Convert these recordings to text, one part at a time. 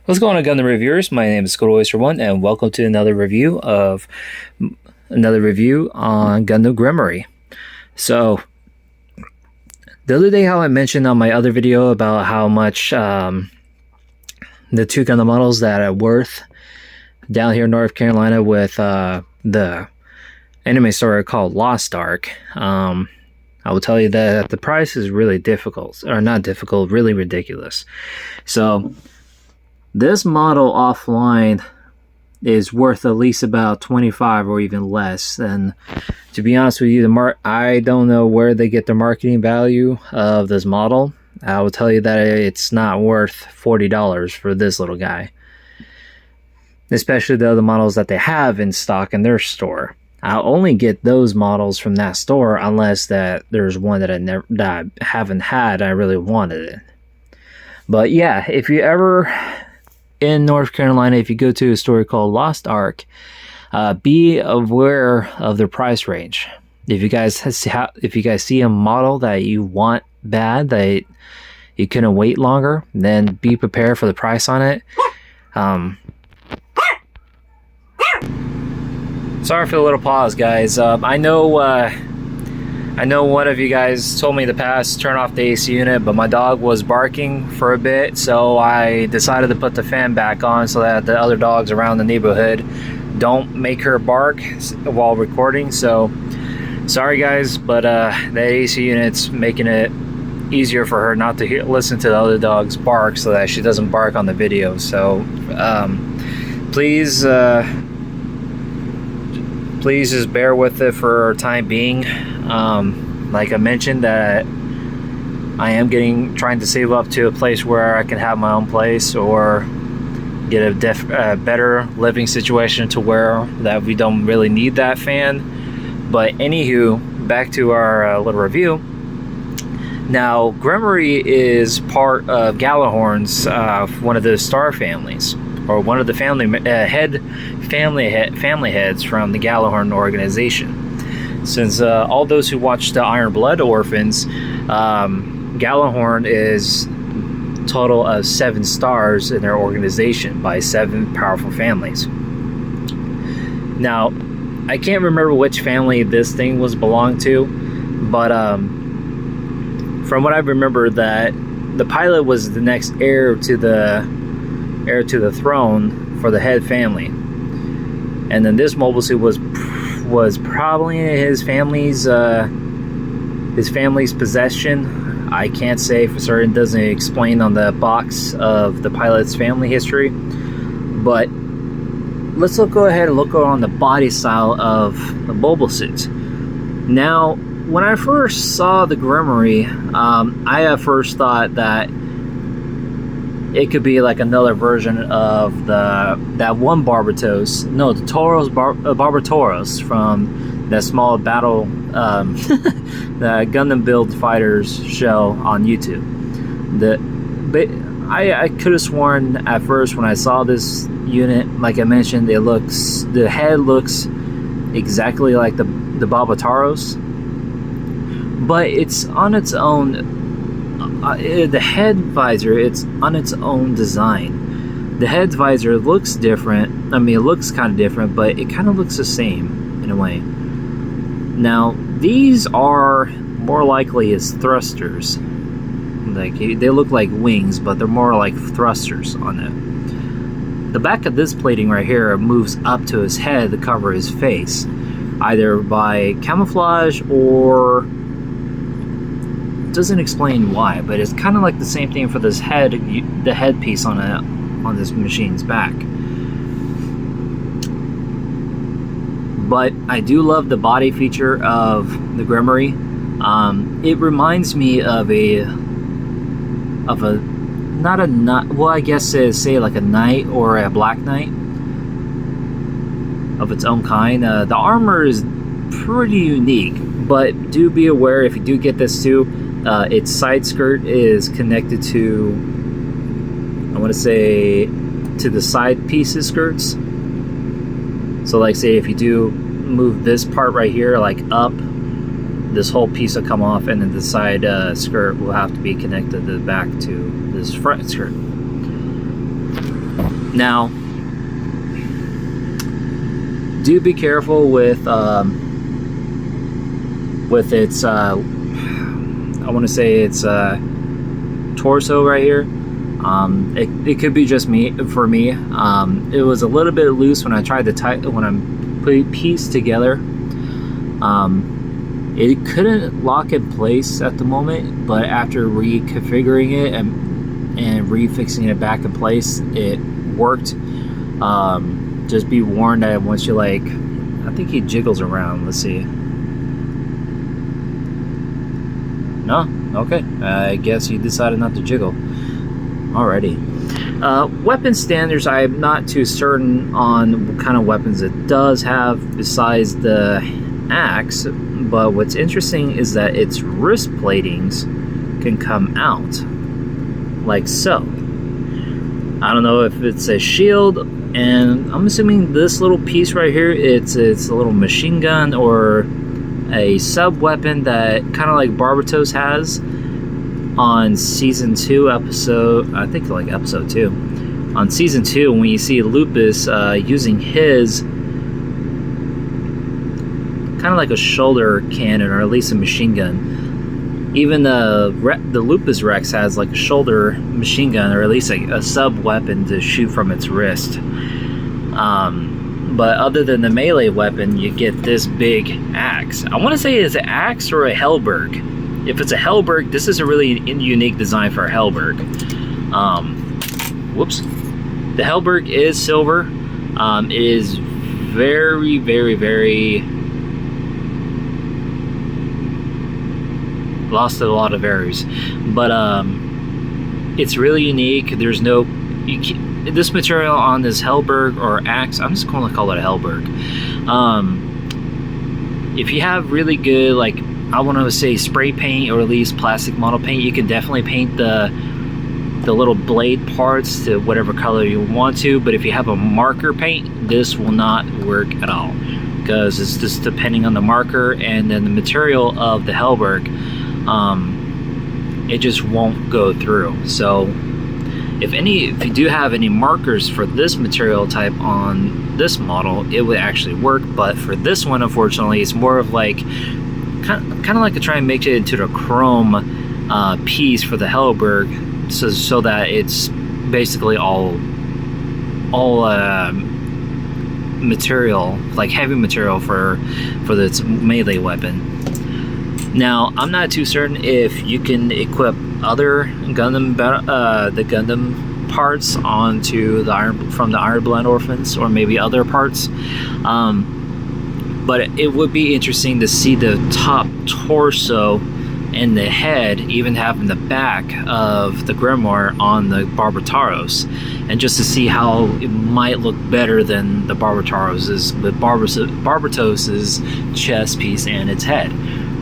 What's going on, Gundam reviewers? My name is Oyster1, and welcome to another review on Gundam Gremory. So, the other day, how I mentioned on my other video about how much the two Gundam models that are worth down here in North Carolina with the anime store called Lost Ark. I will tell you that the price is really difficult, or not difficult, really ridiculous. So, this model offline is worth at least about 25 or even less. And to be honest with you, I don't know where they get the marketing value of this model. I will tell you that it's not worth $40 for this little guy, especially the other models that they have in stock in their store. I'll only get those models from that store unless that there's one that I haven't had. I really wanted it. But yeah, if you ever in North Carolina, if you go to a store called Lost Ark, be aware of their price range. If you guys see a model that you want bad, that you couldn't wait longer, then be prepared for the price on it. Sorry for the little pause, guys. I know one of you guys told me in the past turn off the AC unit, but my dog was barking for a bit, so I decided to put the fan back on so that the other dogs around the neighborhood don't make her bark while recording. So sorry guys, but the AC unit's making it easier for her not to listen to the other dogs bark, so that she doesn't bark on the video. So please just bear with it for the time being. Like I mentioned, that I am trying to save up to a place where I can have my own place or get a better living situation to where that we don't really need that fan. But anywho, back to our little review. Now, Gremory is part of Galahorn's one of the star families, or one of the family heads from the Galahorn organization. Since all those who watched the Iron Blood Orphans, Galahorn is total of 7 stars in their organization by 7 powerful families. Now, I can't remember which family this thing was belonged to, but from what I remember, that the pilot was the next heir to the throne for the head family, and then this mobile suit was probably his family's possession. I can't say for certain, doesn't explain on the box of the pilot's family history. But let's go ahead and look on the body style of the mobile suit. Now, when I first saw the Gremory, I at first thought that it could be like another version of that one Barbatos, no, the Barbatoros from that small battle, the Gundam Build Fighters show on YouTube. I could have sworn at first when I saw this unit, like I mentioned, the head looks exactly like the Barbatoros, but it's on its own. The head visor, it's on its own design. The head visor looks different. I mean, it looks kind of different, but it kind of looks the same in a way. Now, these are more likely as thrusters. Like, they look like wings, but they're more like thrusters on it. The back of this plating right here moves up to his head to cover his face, either by camouflage or doesn't explain why, but it's kind of like the same thing for this head, the headpiece on this machine's back. But I do love the body feature of the Gremory. It reminds me of I guess say like a knight or a black knight of its own kind. The armor is pretty unique, but do be aware if you do get this too. Its side skirt is connected to, I want to say, to the side pieces skirts. So like say if you do move this part right here like up, this whole piece will come off, and then the side skirt will have to be connected to the back to this front skirt. Now, do be careful with its I want to say its torso right here. It could be just for me. It was a little bit loose when I tried to when I'm putting piece together. It couldn't lock in place at the moment, but after reconfiguring it and refixing it back in place, it worked. Just be warned that once you I think he jiggles around. Let's see. No? Okay. I guess he decided not to jiggle. Alrighty. Weapon standards, I'm not too certain on what kind of weapons it does have besides the axe, but what's interesting is that its wrist platings can come out like so. I don't know if it's a shield, and I'm assuming this little piece right here, it's a little machine gun or a sub weapon that kind of like Barbatos has on season 2 episode, I think like episode 2. On season 2, when you see Lupus using his kind of like a shoulder cannon, or at least a machine gun. Even the Lupus Rex has like a shoulder machine gun, or at least a sub weapon to shoot from its wrist. But other than the melee weapon, you get this big axe. I want to say it's an axe or a Hellberg. If it's a Hellberg, this is a really unique design for a Hellberg. Whoops. The Hellberg is silver. It is very, very, very... lost a lot of errors. But it's really unique. There's no... this material on this Hellberg or axe, I'm just going to call it a Hellberg. If you have really good, like, I want to say spray paint or at least plastic model paint, you can definitely paint the little blade parts to whatever color you want to. But if you have a marker paint, this will not work at all, because it's just depending on the marker and then the material of the Hellberg. It just won't go through. So if you do have any markers for this material type on this model, it would actually work. But for this one, unfortunately, it's more of like kind of like to try and make it into the chrome piece for the Hellberg, so that it's basically all material, like heavy material for its melee weapon. Now, I'm not too certain if you can equip other Gundam the Gundam parts onto from the Iron Blood Orphans, or maybe other parts. But it would be interesting to see the top torso and the head, even having the back of the Gremory on the Barbatos, and just to see how it might look better than the Barbatos's chest piece and its head.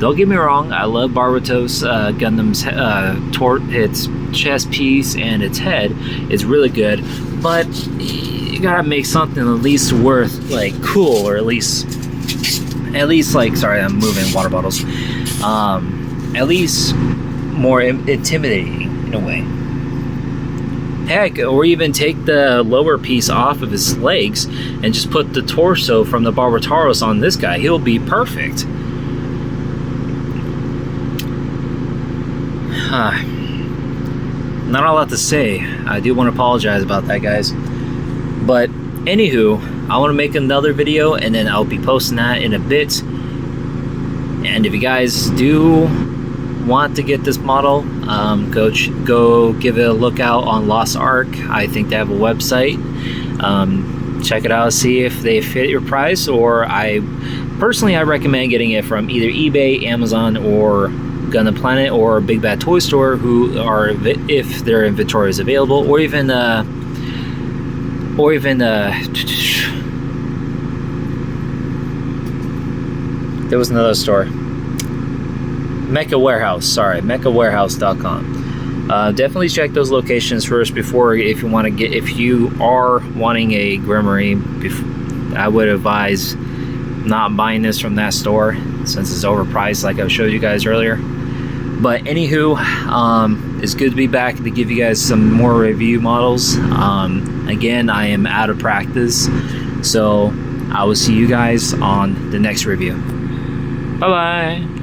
Don't get me wrong, I love Barbatos Gundam's its chest piece and its head. It's really good, but you gotta make something at least worth like cool, or at least like, sorry, I'm moving water bottles. At least more intimidating in a way. Heck, or even take the lower piece off of his legs and just put the torso from the Barbatos on this guy. He'll be perfect. Not a lot to say. I do want to apologize about that, guys. But anywho, I want to make another video, and then I'll be posting that in a bit. And if you guys do want to get this model, go give it a look out on Lost Ark. I think they have a website. Check it out, see if they fit your price, or I recommend getting it from either eBay, Amazon, or Gundam Planet, or Big Bad Toy Store, who are, if their inventory is available, or even there was another store, mechawarehouse.com. Definitely check those locations first before, if you are wanting a Gremory. I would advise not buying this from that store, since it's overpriced, like I showed you guys earlier. But anywho, it's good to be back to give you guys some more review models. Again, I am out of practice, so I will see you guys on the next review. Bye bye.